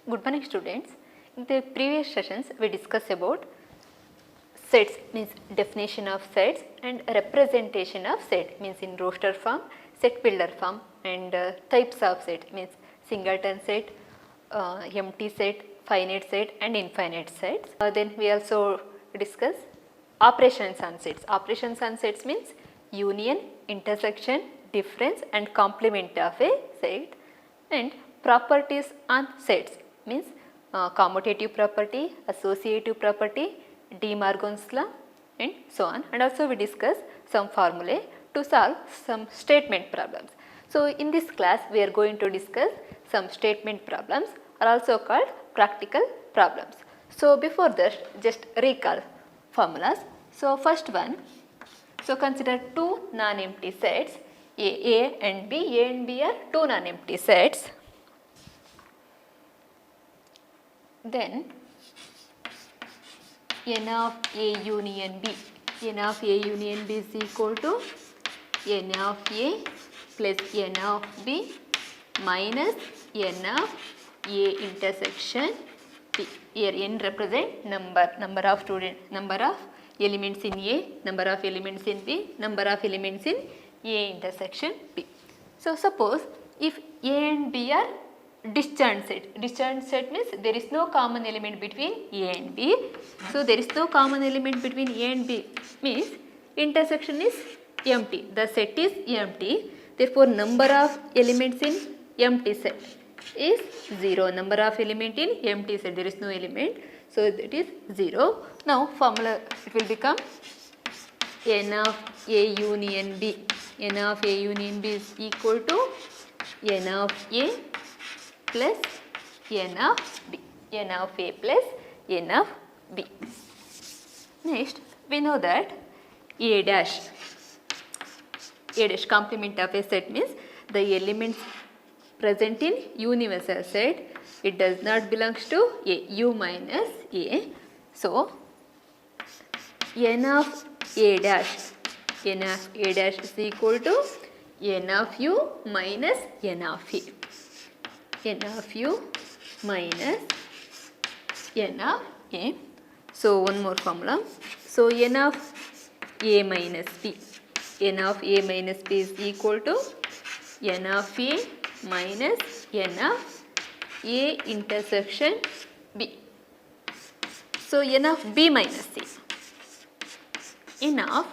Good morning students. In the previous sessions we discussed about sets means definition of sets and representation of set means in roster form, set builder form and types of set means singleton set, empty set, finite set and infinite sets. Then we also discuss operations on sets. Operations on sets means union, intersection, difference and complement of a set, and properties on sets means commutative property, associative property, De Morgan's law and so on, and also we discuss some formulae to solve some statement problems. So in this class we are going to discuss some statement problems are also called practical problems. So before that just recall formulas. So first one, so consider two non-empty sets A and B. A and B are two non-empty sets. Then n of A union B. N of A union B is equal to n of A plus n of B minus n of A intersection B. Here n represent number of elements in A, number of elements in B, number of elements in A intersection B. So suppose if A and B are disjoint set. Disjoint set means there is no common element between A and B. So there is no common element between A and B means intersection is empty. The set is empty. Therefore number of elements in empty set is 0. Number of element in empty set, there is no element. So it is 0. Now formula it will become n of A union B. N of A union B is equal to n of A plus n of B. N of A plus n of B. Next we know that A dash complement of a set means the elements present in universal set, it does not belongs to A, U minus A. So n of A dash is equal to n of U minus n of A. N of U minus n of A. So one more formula. So n of A minus B. N of A minus B is equal to n of A minus n of A intersection B. So n of B minus A. N of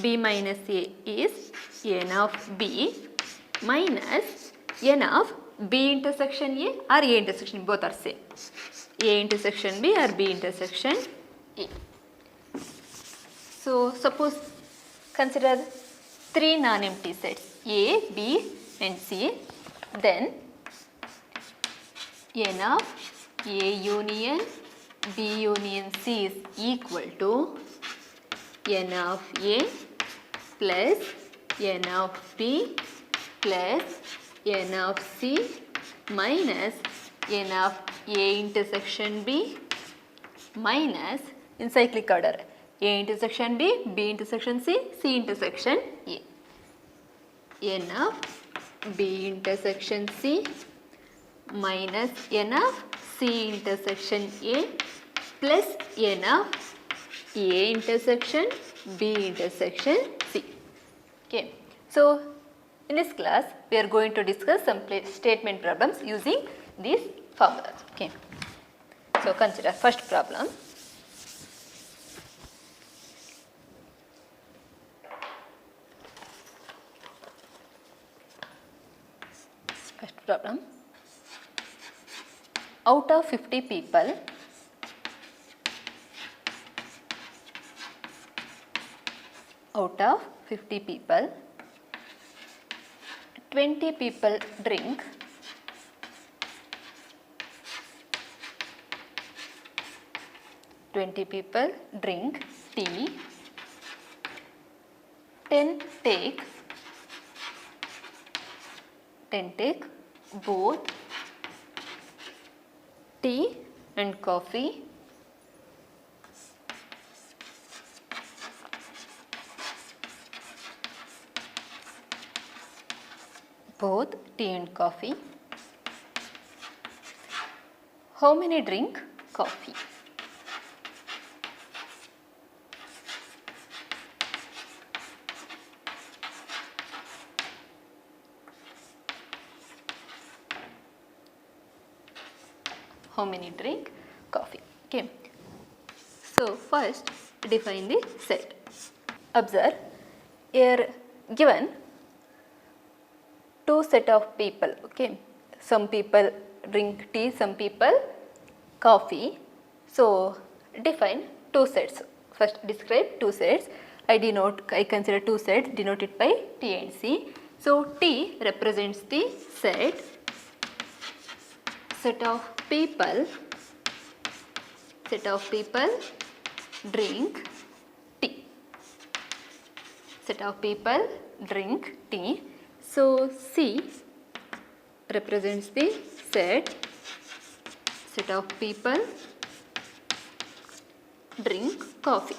B minus A is n of B minus n of B intersection A or A intersection, both are same. A intersection B or B intersection A. So suppose consider three non-empty sets A, B and C. Then n of A union B union C is equal to n of A plus n of B plus n of C minus n of A intersection B minus in cyclic order A intersection B, B intersection C, C intersection A. N of B intersection C minus n of C intersection A plus n of A intersection B intersection C. Okay. So in this class we are going to discuss some statement problems using these formulas. Okay. So consider first problem. First problem. Out of 50 people, out of 50 people, 20 people drink, 20 people drink tea, 10 take both tea and coffee, both tea and coffee. how many drink coffee? How many drink coffee? Okay. So first define the set. Observe, here given two set of people. Okay. Some people drink tea, some people coffee. So define two sets. First describe two sets. I consider two sets denoted by T and C. So T represents the set of people drink tea. Set of people drink tea. So C represents the set of people drink coffee.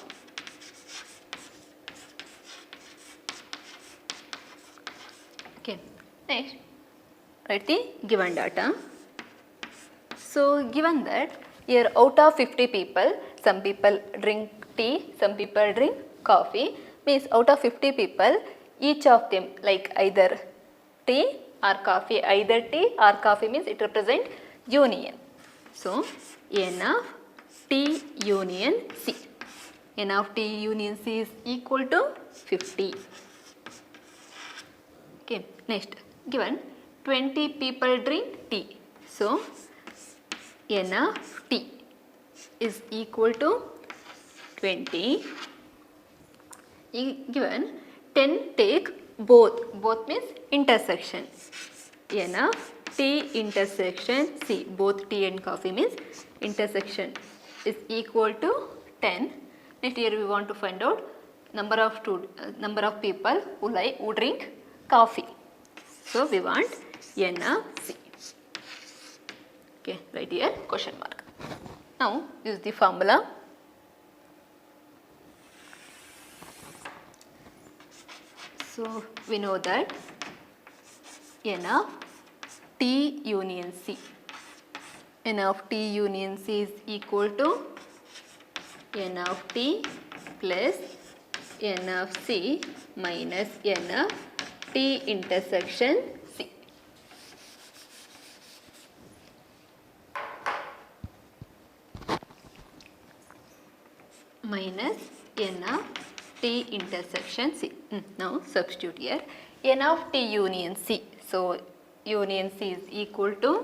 Okay. Next, write the given data. So given that here out of 50 people, some people drink tea, some people drink coffee, means out of 50 people, each of them like either tea or coffee, either tea or coffee means it represents union. So N of T union C. N of T union C is equal to 50. Okay, next given 20 people drink tea. So N of T is equal to 20. Given 10 take both means intersection. N of T intersection C, both tea and coffee means intersection is equal to 10. Next here we want to find out number of people who drink coffee. So we want N of C. Okay, right here question mark. Now use the formula. So we know that N of T union C. N of T union C is equal to N of T plus N of C minus N of T intersection C. Minus N of T intersection C. Now substitute here N of T union C. So union C is equal to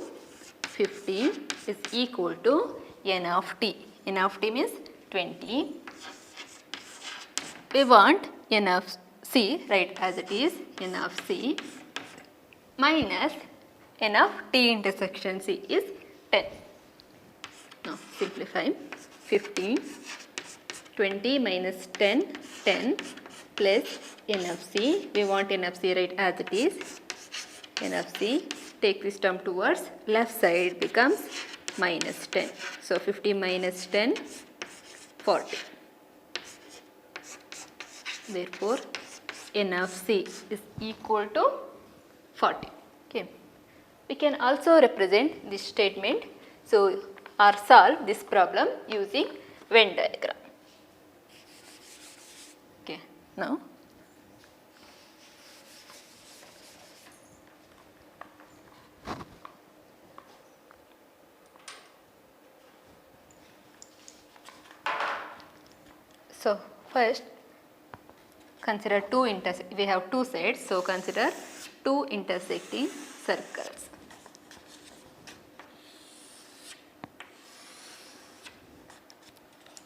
50 is equal to N of T. N of T means 20. We want N of C, right, as it is N of C minus N of T intersection C is 10. Now simplify 15. 20 minus 10, 10 plus N of C. We want N of C, right, as it is. N of C, take this term towards left side becomes minus 10. So 50 minus 10, 40. Therefore, N of C is equal to 40. Okay. We can also represent this statement. So, or solve this problem using Venn diagram. Okay. Now, so first consider we have two sides, so consider two intersecting circles.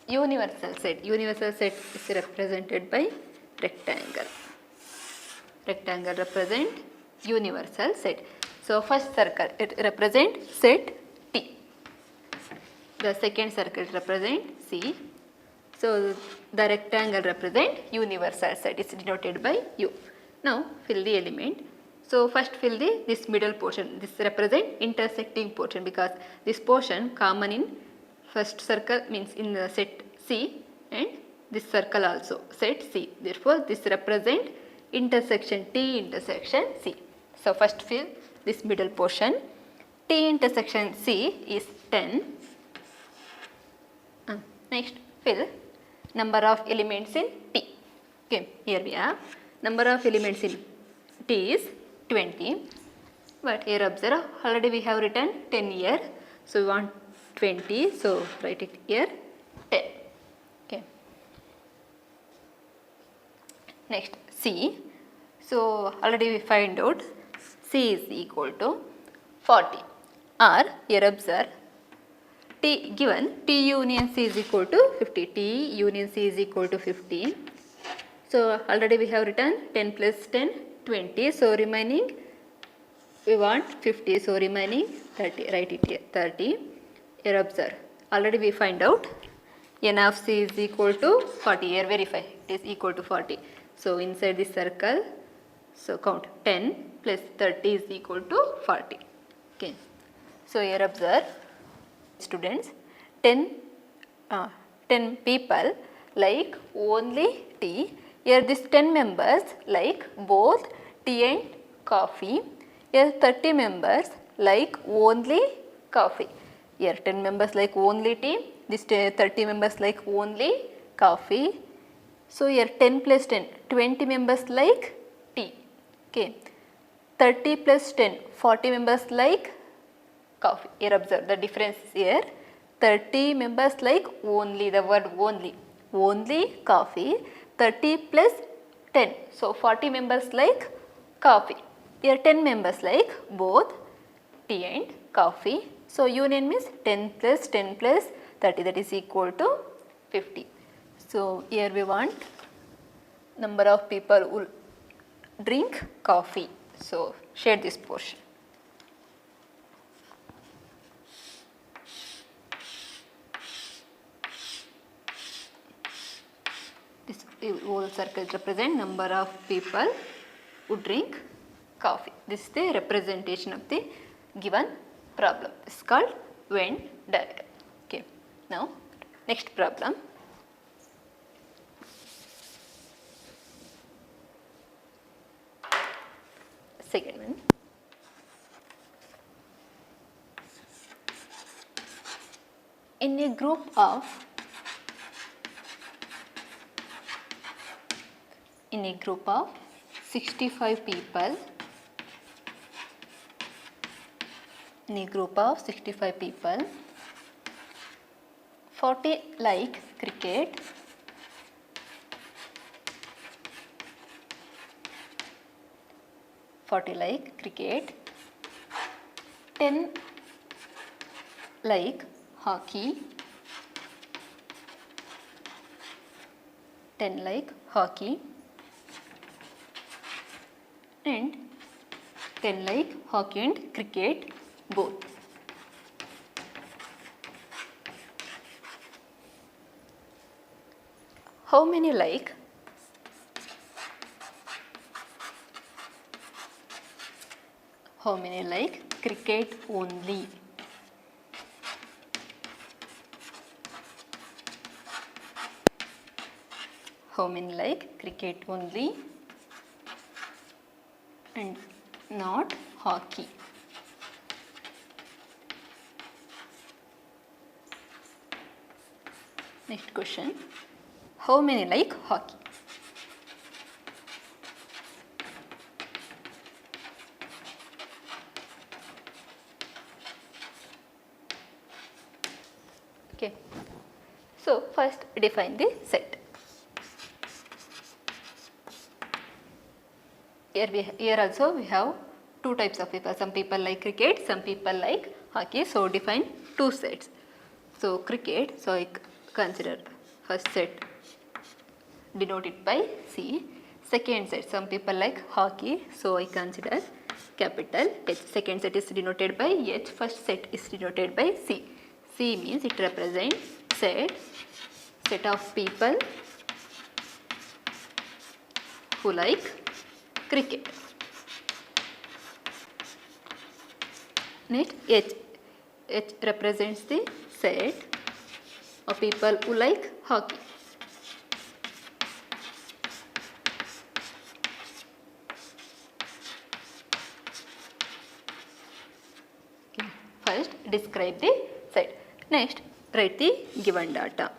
Universal set is represented by rectangle. Rectangle represent universal set. So first circle, it represents set T. The second circle represent C. So the rectangle represent universal set. It's denoted by U. Now fill the element. So first fill this middle portion. This represent intersecting portion because this portion common in first circle means in the set C and this circle also set C. Therefore this represent intersection T intersection C. So first fill this middle portion. T intersection C is 10. Next, fill number of elements in T. Okay, here we have number of elements in T is 20. But here observe, already we have written 10 here. So we want 20. So write it here 10. Okay. Next, C. So already we find out C is equal to 40. Or here observe, T given T union C is equal to 50. T union C is equal to 50. So already we have written 10 plus 10, 20. So remaining we want 50. So remaining 30. Write it here 30. Here observe. Already we find out n of C is equal to 40. Here verify it is equal to 40. So inside this circle, so count 10 plus 30 is equal to 40. Okay. So here observe, students, 10 people like only tea. Here this 10 members like both tea and coffee. Here 30 members like only coffee. Here 10 members like only tea. This 30 members like only coffee. So here 10 plus 10, 20 members like tea. Okay. 30 plus 10, 40 members like coffee. Here observe the difference here. 30 members like only, the word only coffee. 30 plus 10, so 40 members like coffee. Here 10 members like both tea and coffee. So union means 10 plus 10 plus 30, that is equal to 50. So here we want number of people who drink coffee. So shade this portion. This whole circle represent number of people who drink coffee. This is the representation of the given problem. This is called Venn diagram. Okay. Now next problem. Second one. In a group of 65 people, 40 like cricket, 10 like hockey, and 10 like hockey and cricket both. How many like cricket only? How many like cricket only and not hockey? Next question. How many like hockey? Okay. So first define the set. Here also we have two types of people. Some people like cricket, some people like hockey. So define two sets. So cricket, so I consider first set denoted by C. Second set, some people like hockey, so I consider capital H. Second set is denoted by H. First set is denoted by C. C means it represents set of people who like cricket. Next, H represents the set of people who like hockey. Okay. describe the site. Next, write the given data.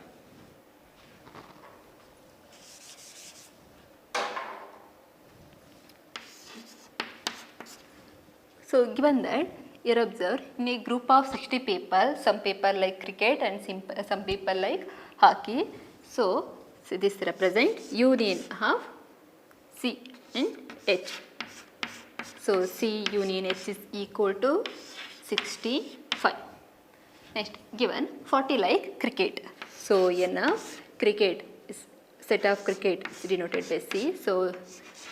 So given that, here observe, in a group of 60 people, some people like cricket and some people like hockey. So this represents union of C and H. So C union H is equal to 65. Next, given 40 like cricket. So N of cricket is set of cricket is denoted by C. So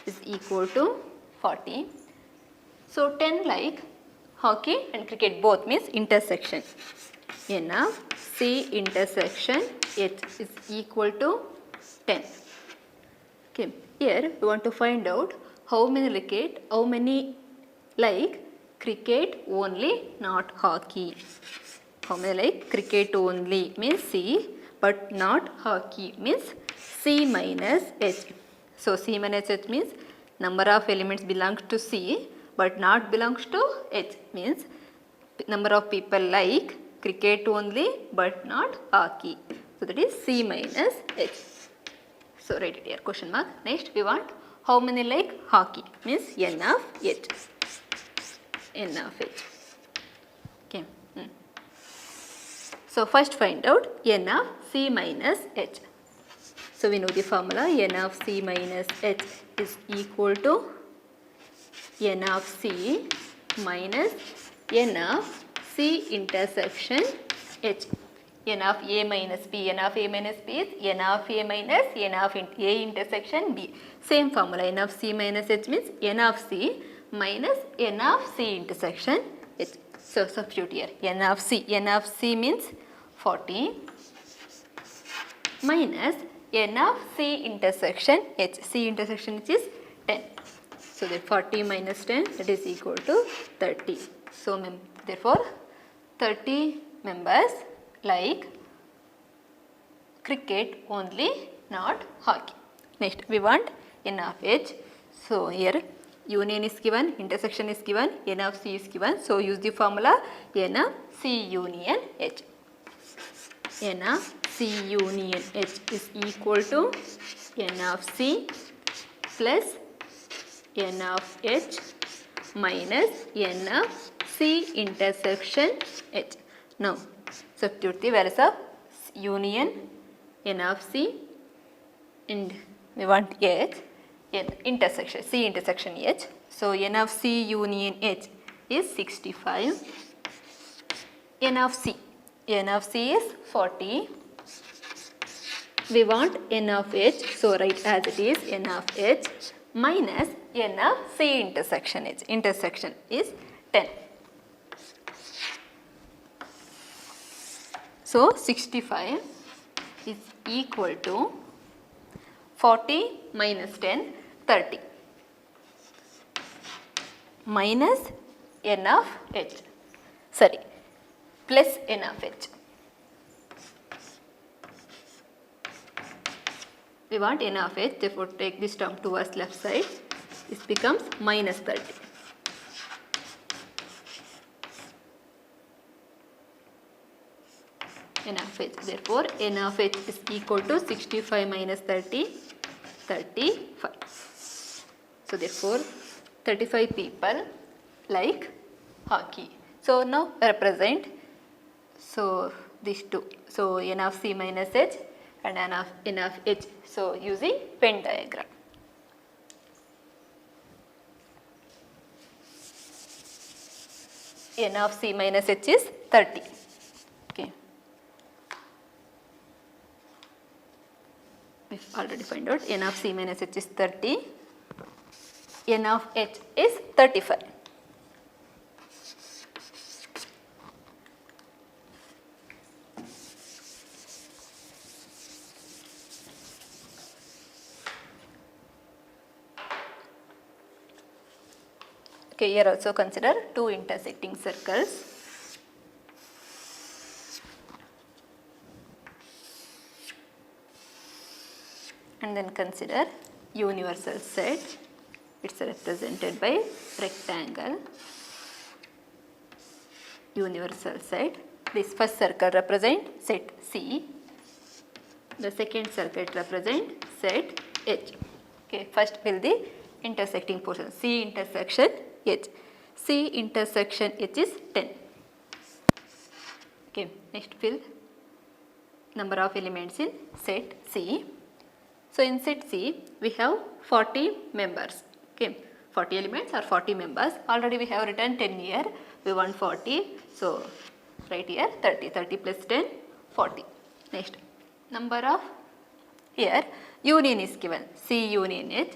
is equal to 40. So 10 like hockey and cricket both means intersection. N of C intersection H is equal to 10. Okay. Here we want to find out how many like cricket only, not hockey. How many like cricket only means C, but not hockey means C minus H. So C minus H means number of elements belongs to C but not belongs to H, means number of people like cricket only but not hockey. So that is C minus H. So write it here, question mark. Next we want how many like hockey means N of H. N of H. Okay. So first find out N of C minus H. So we know the formula, N of C minus H is equal to N of C minus N of C intersection H. N of A minus B, N of A minus B is N of A minus N of A intersection B. Same formula, N of C minus H means N of C minus N of C intersection H. So substitute here, N of C means 40 minus N of C intersection H. C intersection H is 10. So that 40 minus 10, that is equal to 30. So therefore 30 members like cricket only, not hockey. Next we want N of H. So here union is given, intersection is given, N of C is given. So use the formula N of C union H. N of C union H is equal to N of C plus N of H minus N of C intersection H. Now substitute the values of union N of C and we want H, N intersection C intersection H. So N of C union H is 65. N of C is 40. We want N of H, so write as it is N of H minus N of C intersection H. Intersection is 10. So 65 is equal to 40 minus 10, 30 minus N of H, plus N of H. We want N of H, therefore take this term towards left side. This becomes minus 30. N of H. Therefore, N of H is equal to 65 minus 30, 35. So, therefore, 35 people like hockey. So, now represent, so these two. So, N of C minus H and N of H. So, using Venn diagram. N of C minus H is 30. Okay. We've already found out N of C minus H is 30. N of H is 35. Okay, here also consider two intersecting circles. And then consider universal set. It's represented by rectangle. universal set. This first circle represent set C. The second circle represent set H. Okay, first fill the intersecting portion. C intersection H. C intersection H is 10. Okay, next fill number of elements in set C. So in set C we have 40 members. Okay, 40 elements or 40 members. Already we have written 10 here. We want 40. So right here 30. 30 plus 10, 40. Next number of here union is given. C union H.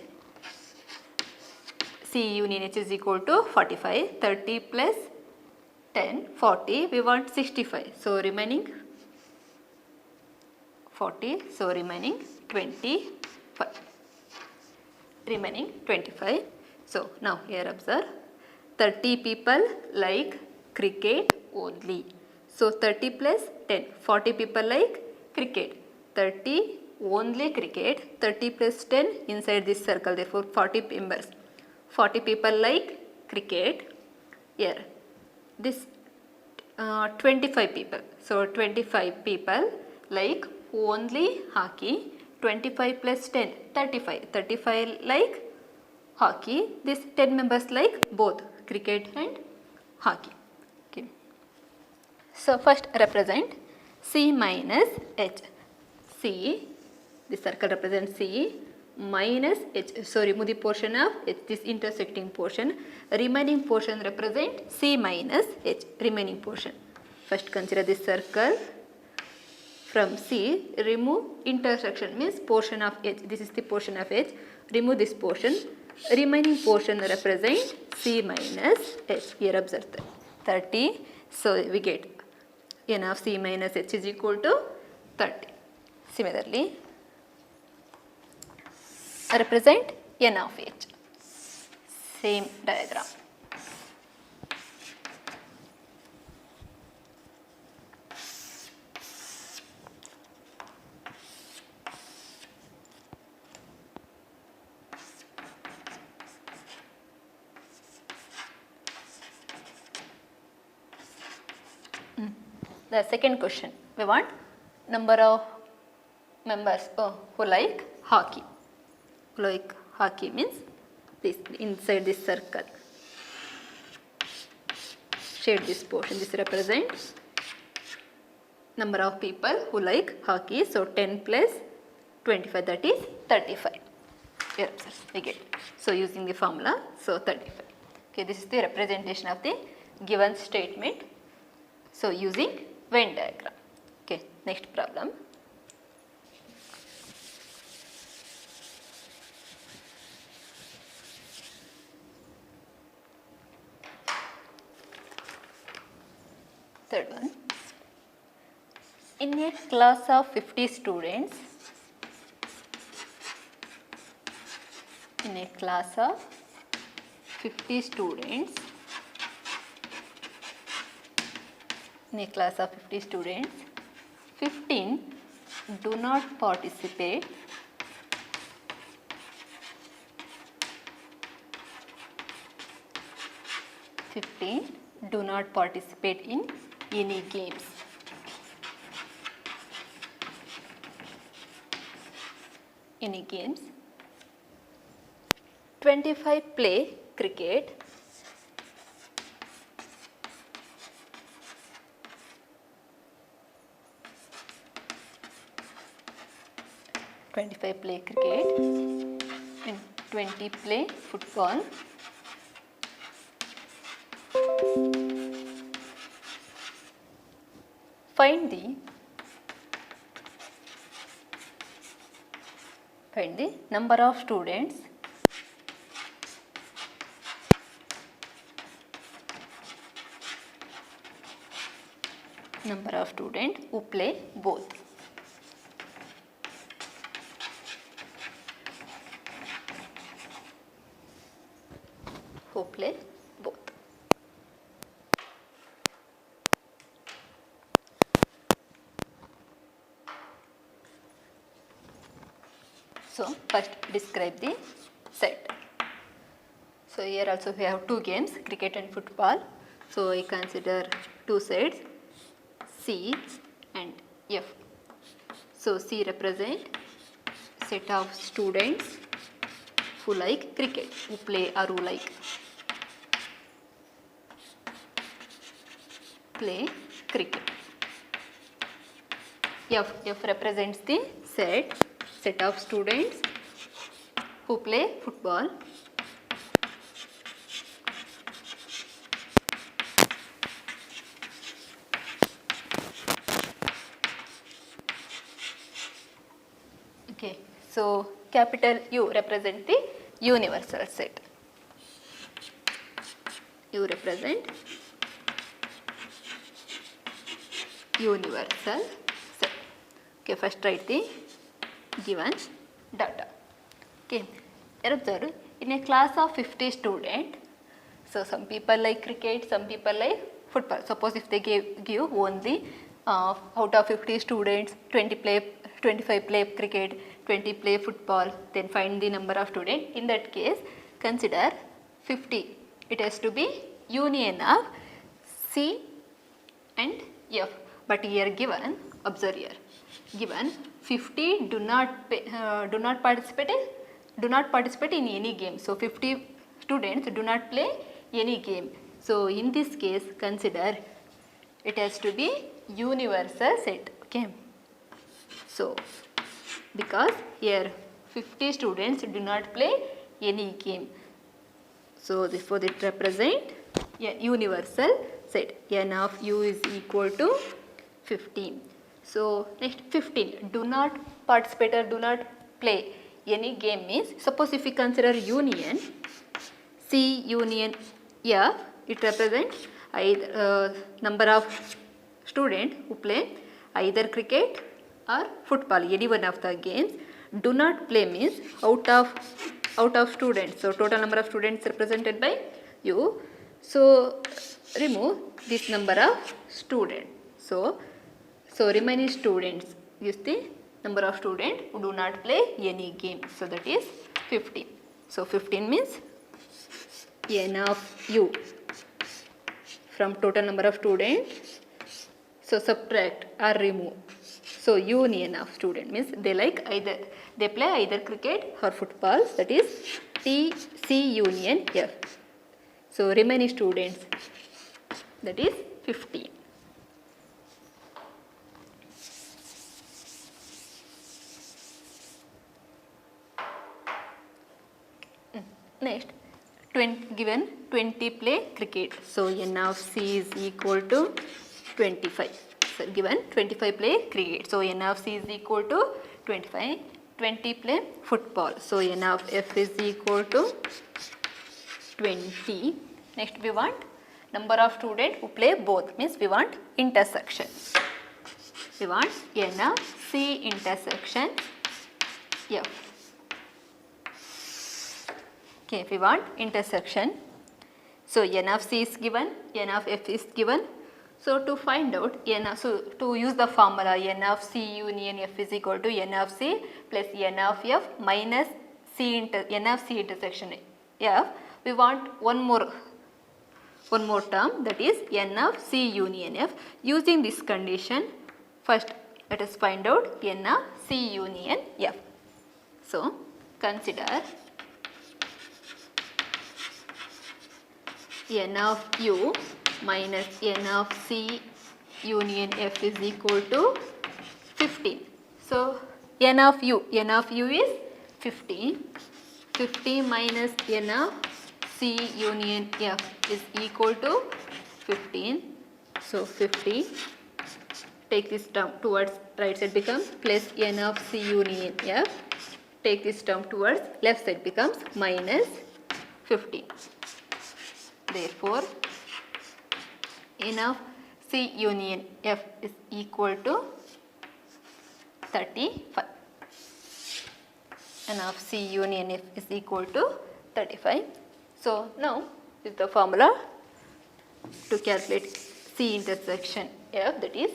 C union H is equal to 45. 30 plus 10, 40. We want 65. So remaining 40. So remaining 25. Remaining 25. So now here observe 30 people like cricket only. So 30 plus 10, 40 people like cricket. 30 only cricket. 30 plus 10 inside this circle. Therefore 40 members. 40 people like cricket. Here this 25 people. So 25 people like only hockey. 25 plus 10, 35. 35 like hockey. This 10 members like both cricket and hockey. Okay. So first represent C minus H. C, this circle represents C minus H. So remove the portion of H, this intersecting portion. Remaining portion represent C minus H, remaining portion. First consider this circle. From C, remove intersection means portion of H. This is the portion of H. Remove this portion. Remaining portion represent C minus H. Here observe 30. So we get N of C minus H is equal to 30. Similarly, represent N of H. Same diagram. The second question, we want number of members who like hockey. Who like hockey means this inside this circle. Shade this portion. This represents number of people who like hockey. So 10 plus 25, that is 35. Here we get. So using the formula, so 35. Okay, this is the representation of the given statement. So using Venn diagram. Okay, next problem. Third one. In a class of 50 students, in a class of 50 students, in a class of 50 students, 15 do not participate. 15 do not participate in any games. Any games. 25 play cricket. 25 play cricket and 20 play football. Find the number of students who play both. Who play both. So first describe the set. So here also we have two games, cricket and football. So I consider two sets C and F. So C represent set of students who like cricket, who play or who like play cricket. F represents the set of students who play football. Okay, so capital U represent the universal set. U represent universal set. Okay, first write the given data. Okay, observe in a class of 50 students, so some people like cricket, some people like football. Suppose if they give only out of 50 students, 25 play cricket, 20 play football, then find the number of students. In that case, consider 50. It has to be union of C and F. But here given, observe here, given 50 do not participate in any game. So 50 students do not play any game. So in this case, consider it has to be universal set. Okay. So because here 50 students do not play any game. So therefore it represent a universal set. N of U is equal to 15. So next 15 do not participate or do not play any game means, suppose if we consider union C union F, it represents either number of students who play either cricket or football, any one of the games. Do not play means out of students. So total number of students represented by U. So remove this number of students. So remaining students is the number of students who do not play any game. So that is 15. So 15 means N of U from total number of students. So subtract or remove. So union of student means they play either cricket or football. That is C union F. So remaining students, that is 15. Next, given 20 play cricket. So N of C is equal to 25. So given 25 play cricket. So N of C is equal to 25. 20 play football. So N of F is equal to 20. Next we want number of students who play both, means we want intersection. We want N of C intersection F. Okay, if we want intersection, so N of C is given, N of F is given. So to find out to use the formula N of C union F is equal to N of C plus N of F minus N of C intersection F, we want one more term, that is N of C union F. Using this condition, first let us find out N of C union F. So consider N of U minus N of C union F is equal to 15. So N of U is 15. 15 minus N of C union F is equal to 15. So 50. Take this term towards right side becomes plus N of C union F. Take this term towards left side becomes minus 15. Therefore, N of C union F is equal to 35. N of C union F is equal to 35. So now is the formula to calculate C intersection F, that is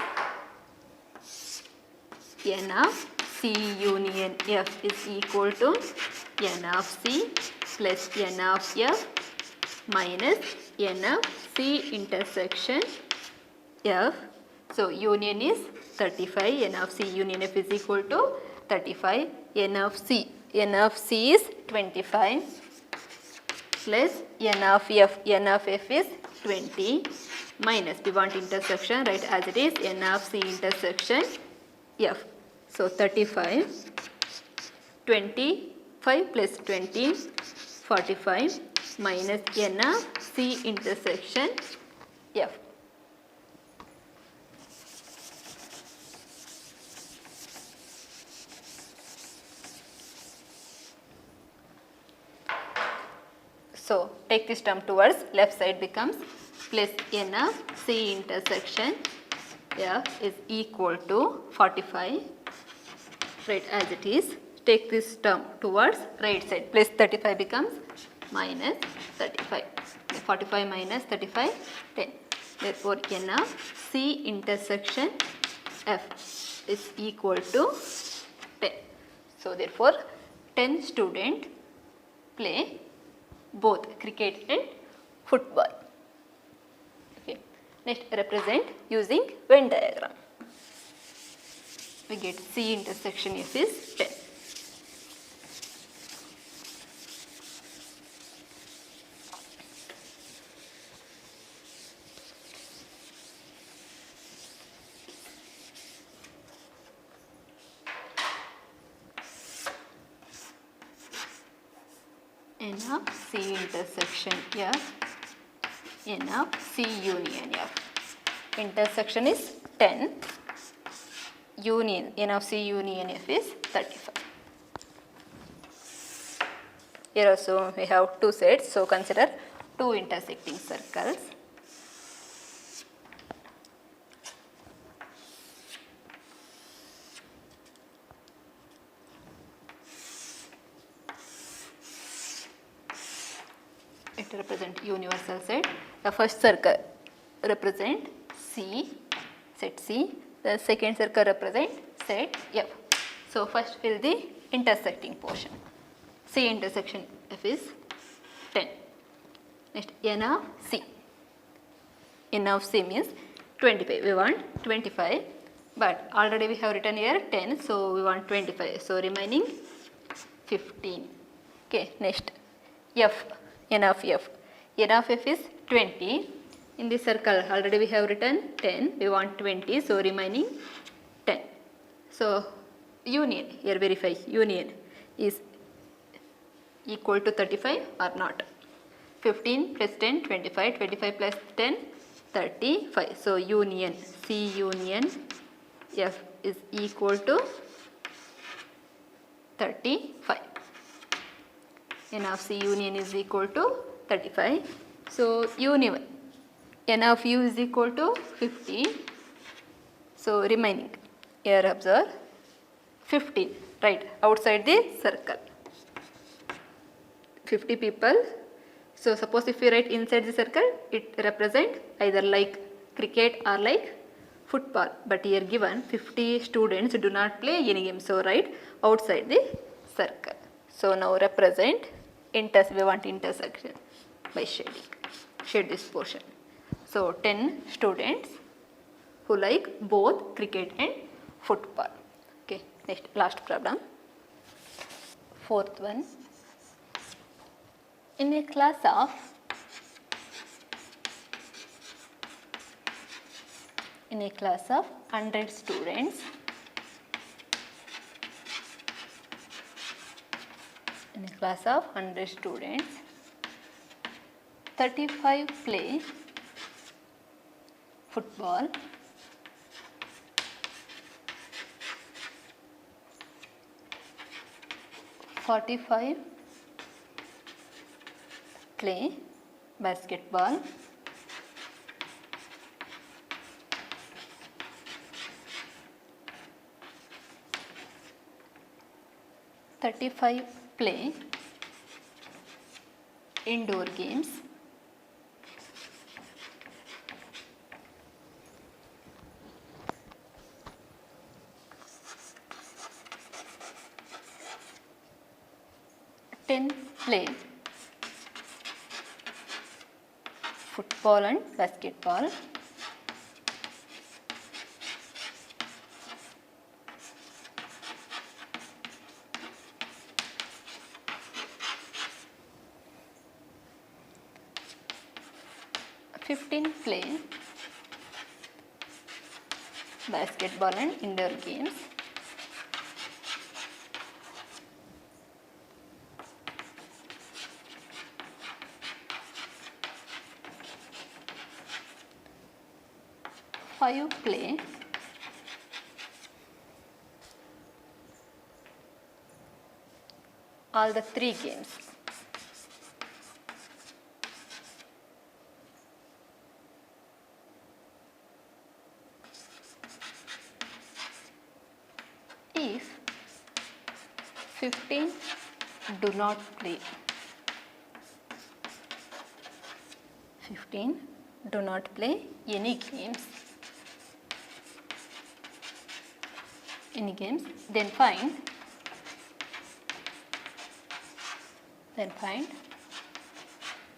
N of C union F is equal to N of C plus N of F minus N of C intersection F. So union is 35. N of C union F is equal to 35. N of C is 25 plus N of F. N of F is 20 minus, we want intersection, right, as it is, N of C intersection F. So 35, 25 plus 20, 45 minus N of C intersection F. So take this term towards left side becomes plus N of C intersection F is equal to 45, right, as it is. Take this term towards right side, plus 35 becomes minus 35. 45 minus 35, 10. Therefore, N of C intersection F is equal to 10. So therefore, 10 students play both cricket and football. Okay. Next, represent using Venn diagram. We get C intersection F is 10. N of C intersection F, N of C union F. Intersection is 10, union, N of C union F is 35. Here also we have two sets, so consider two intersecting circles. It represents universal set. The first circle represent C, set C. The second circle represent set F. So first fill the intersecting portion. C intersection F is 10. Next, N of C. N of C means 25. We want 25, but already we have written here 10, so we want 25. So remaining 15. Okay. Next, F. N of F. N of F is 20. In this circle already we have written 10. We want 20. So remaining 10. So union, here verify, union is equal to 35 or not. 15 plus 10, 25. 25 plus 10, 35. So union, C union F is equal to 35. N of C union is equal to 35. So union, N of U is equal to 50. So remaining, here observe 15, right, outside the circle. 50 people. So suppose if we write inside the circle, it represents either like cricket or like football. But here given 50 students do not play any game. So write outside the circle. So now represent we want intersection by shading. Shade this portion. So 10 students who like both cricket and football. Okay. Next, last problem. Fourth one. In a class of 100 students, in a class of 100 students, 35 play football, 45 play basketball, 35 play indoor games, 10 play football. football and basketball. Play basketball and indoor games. Five play all the three games. If 15 do not play, 15 do not play any games, then find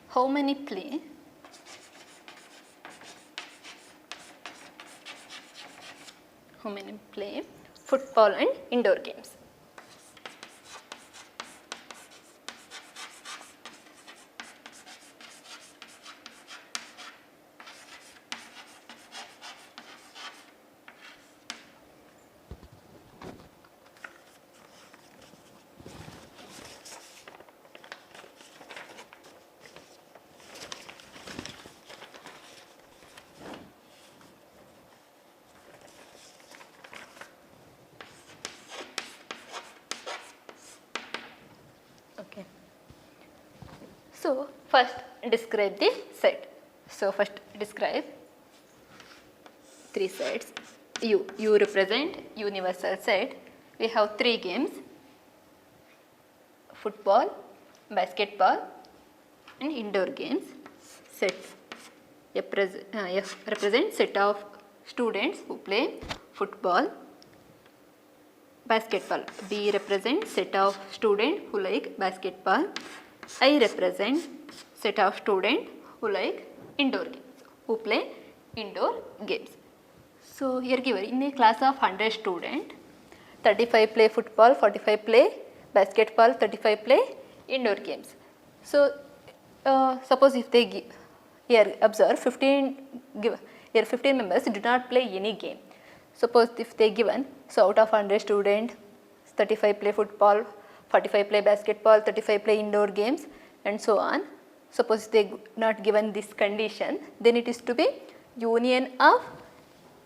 how many play football and indoor games. Okay. So first describe the set. So first describe three sets. U represent universal set. We have three games: football, basketball and indoor games. Sets. F represent set of students who play football. Basketball. B represent set of students who like basketball. I represent set of students who like indoor games, who play indoor games. So here given in a class of 100 students, 35 play football, 45 play basketball, 35 play indoor games. So suppose if they give, here observe 15 members do not play any game. Suppose if they given, so out of 100 students, 35 play football, 45 play basketball, 35 play indoor games and so on. Suppose they not given this condition, then it is to be union of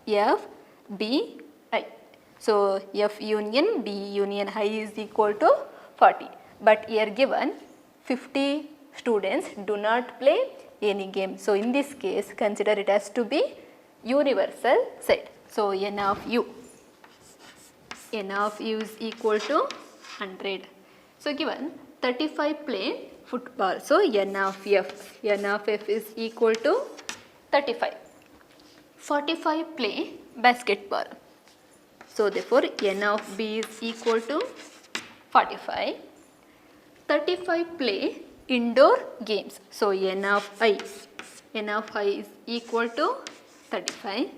F, B, I. So F union B union I is equal to 40. But here given 50 students do not play any game. So in this case consider it as to be universal set. So N of U is equal to 100. So given 35 play football. So N of F is equal to 35. 45 play basketball. So therefore N of B is equal to 45. 35 play indoor games. So N of I is equal to 35.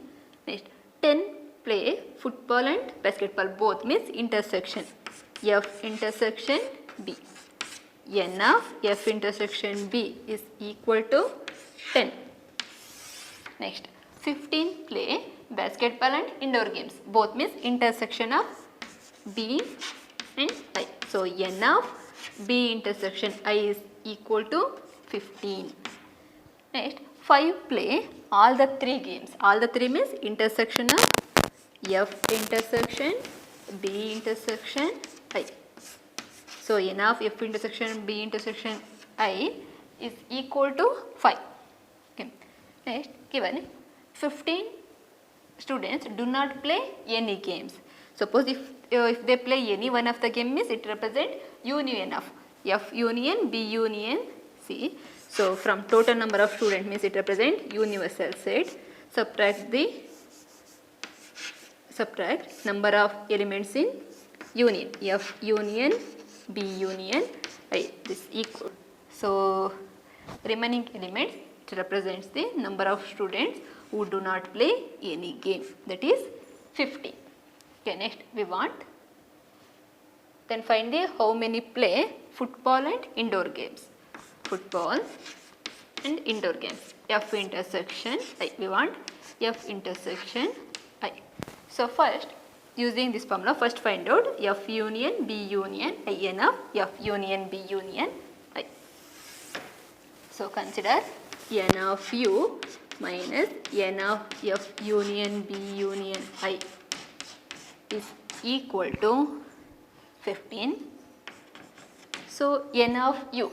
Next 10 play football and basketball, both means intersection. F intersection B. N of F intersection B is equal to 10. Next 15 play basketball and indoor games, both means intersection of B and I. So N of B intersection I is equal to 15. Next 5 play all the three games. All the three means intersection of F intersection B intersection I. So N of F intersection B intersection I is equal to 5. Okay. Next given 15 students do not play any games. Suppose if they play any one of the game means it represent union of F union B union C. So from total number of students means it represent universal set. Subtract number of elements in union. F union B union I, this equal. So remaining elements It represents the number of students who do not play any game, that is 15. Okay, next we want, then find the how many play football and indoor games. Football and indoor games. F intersection I. We want F intersection I. So first, using this formula, first find out F union B union I n of F union B union I. So consider n of u minus n of F union B union I is equal to 15. So n of u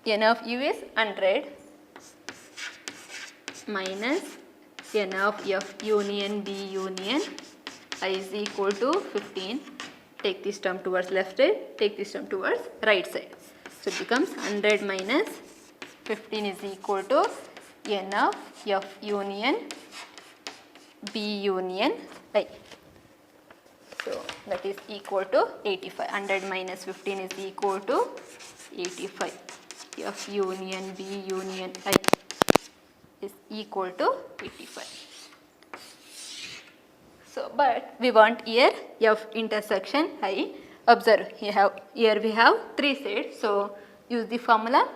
is 100 minus n of F union B union I is equal to 15. Take this term towards left side, take this term towards right side. So it becomes 100 minus 15 is equal to n of F union B union I. So that is equal to 85. 100 minus 15 is equal to 85. F union B union I is equal to 85. So, but we want here F intersection I. Observe, here we have three sides. So, use the formula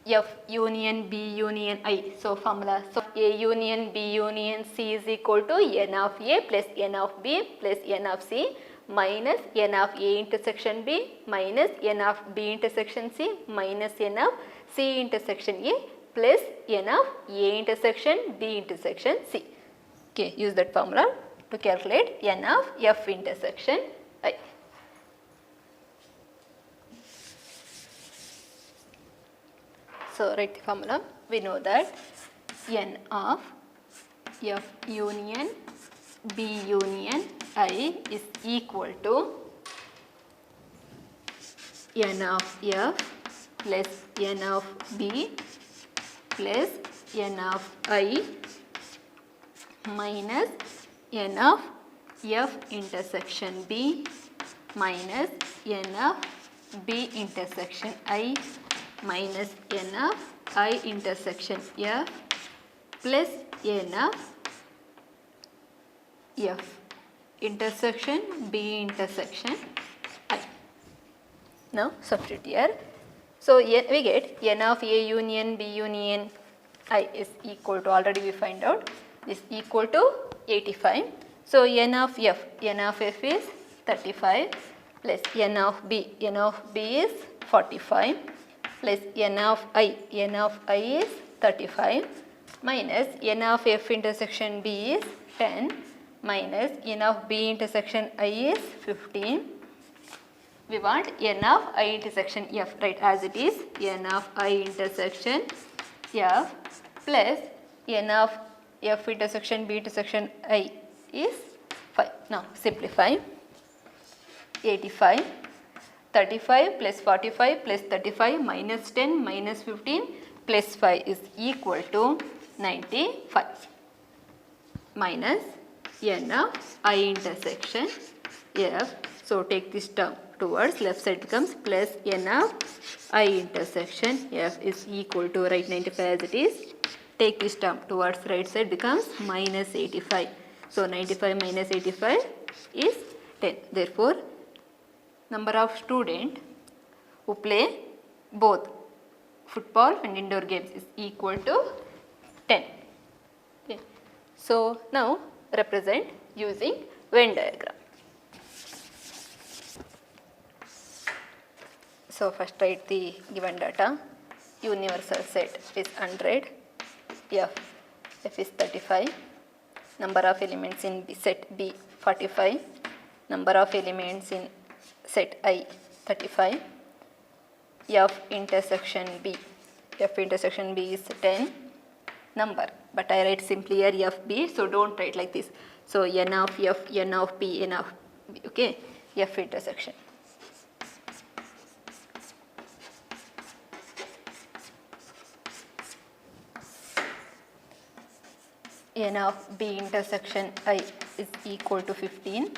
F union B union I. So, formula, so A union B union C is equal to n of A plus n of B plus n of C minus n of A intersection B minus n of B intersection C minus n of C intersection A plus n of A intersection B intersection C. Okay, use that formula to calculate n of F intersection I. So, write the formula. We know that n of F union B union I is equal to n of F plus n of B plus n of I minus n of F intersection B minus n of B intersection I minus n of I intersection F plus n of F intersection B intersection I. Now substitute here. So we get n of A union B union I is equal to, already we find out, is equal to 85. So n of F is 35 plus n of B is 45 plus n of I is 35 minus n of F intersection B is 10 minus n of B intersection I is 15. We want n of I intersection F, right, as it is n of I intersection F plus n of F intersection B intersection I is 5. Now simplify. 85, 35 plus 45 plus 35 minus 10 minus 15 plus 5 is equal to 95 minus n of I intersection F. So take this term towards left side becomes plus n of I intersection F is equal to, write 95 as it is. Take this term towards right side becomes minus 85. So 95 minus 85 is 10. Therefore, number of students who play both football and indoor games is equal to 10. Okay. So now represent using Venn diagram. So first write the given data. Universal set is 100. F is 35. Number of elements in set B 45. Number of elements in set I 35. F intersection B is 10 number, but I write simply here FB, so don't write like this. So n of F, n of P, n of B, okay, F intersection. N of B intersection I is equal to 15.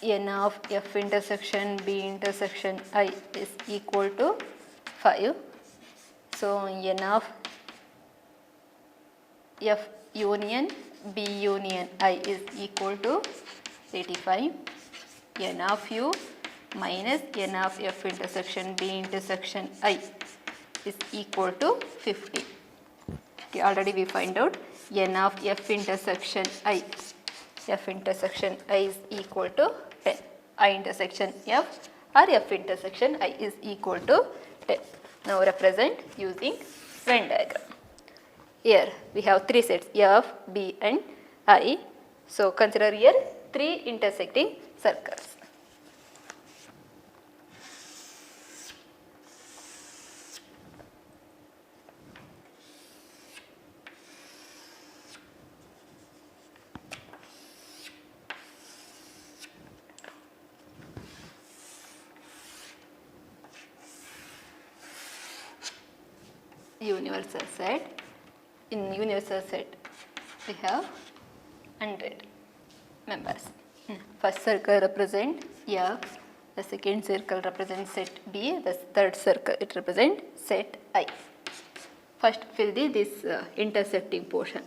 N of F intersection B intersection I is equal to 5. So n of F union B union I is equal to 85. N of U minus N of F intersection B intersection I is equal to 50. Okay, already we find out N of F intersection I. F intersection I is equal to 10. I intersection F or F intersection I is equal to 10. Now represent using Venn diagram. Here we have three sets F, B and I. So consider here three intersecting circles. Universal set. In universal set we have 100 members. First circle represents F, the second circle represents set B, the third circle it represents set I. First fill this intersecting portion.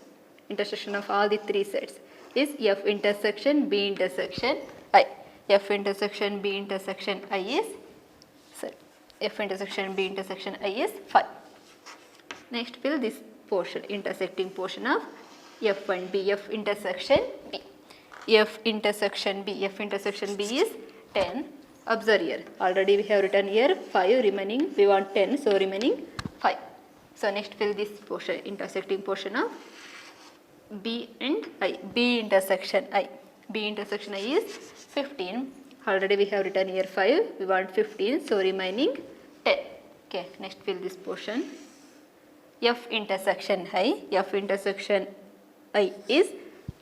Intersection of all the three sets is F intersection B intersection I. F intersection B intersection I is F intersection B intersection I is 5. Next fill this portion, intersecting portion of F and B, F intersection B. F intersection B, F intersection B is 10. Observe here, already we have written here 5, remaining we want 10, so remaining 5. So next fill this portion, intersecting portion of B and I, B intersection I. B intersection I is 15. Already we have written here 5, we want 15, so remaining 10. Okay, next fill this portion. F intersection I, F intersection I is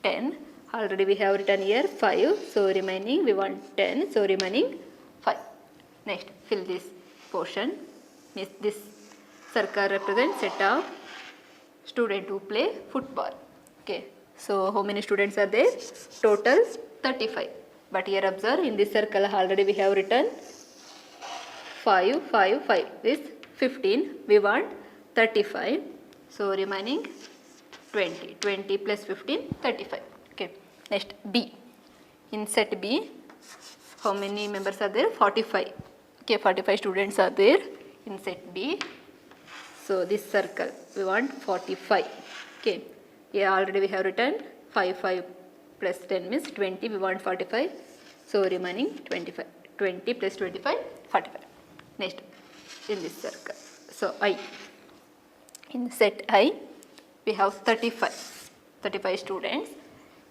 10. Already we have written here 5, so remaining we want 10, so remaining 5. Next fill this portion. This circle represents set of students who play football. Okay, so how many students are there? Total 35. But here observe, in this circle already we have written 5, 5, 5 is 15. We want 35, so remaining 20, 20 plus 15, 35. Okay, next B. In set B, how many members are there? 45. Okay, 45 students are there in set B. So this circle we want 45. Okay, here already we have written 5, 5 plus 10 means 20. We want 45, so remaining 25. 20 plus 25, 45. Next in this circle, so I. In set I, we have 35 students.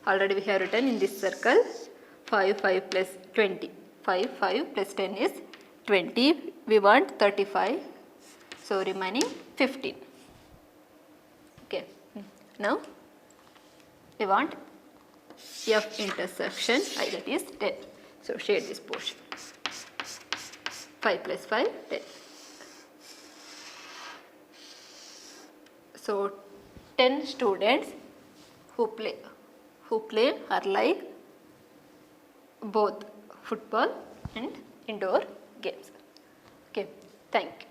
Already we have written in this circle 5, 5 plus 20. 5, 5 plus 10 is 20. We want 35. So remaining 15. Okay. Now we want F intersection I, that is 10. So shade this portion. 5 plus 5, 10. So 10 students who play are like both football and indoor games. Okay, thank you.